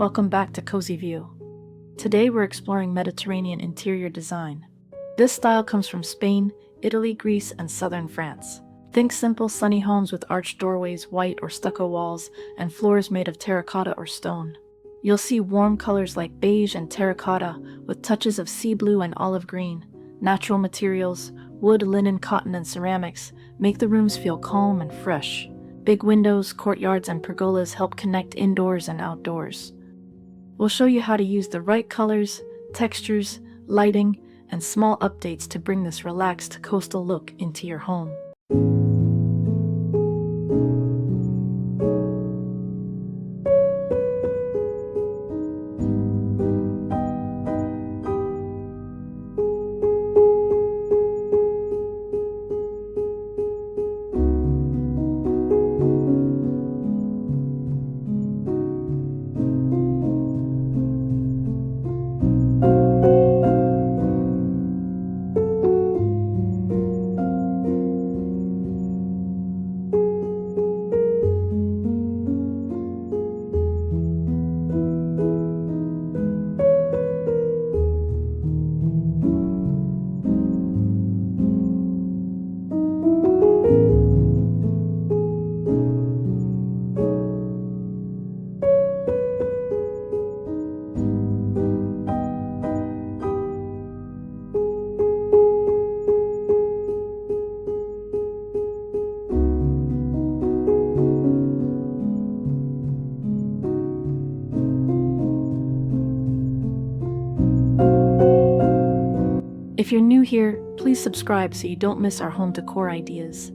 Welcome back to Cozy Vue. Today we're exploring Mediterranean interior design. This style comes from Spain, Italy, Greece, and southern France. Think simple, sunny homes with arched doorways, white or stucco walls, and floors made of terracotta or stone. You'll see warm colors like beige and terracotta with touches of sea blue and olive green. Natural materials, wood, linen, cotton, and ceramics make the rooms feel calm and fresh. Big windows, courtyards, and pergolas help connect indoors and outdoors. We'll show you how to use the right colors, textures, lighting, and small updates to bring this relaxed coastal look into your home. If you're new here, please subscribe so you don't miss our home decor ideas.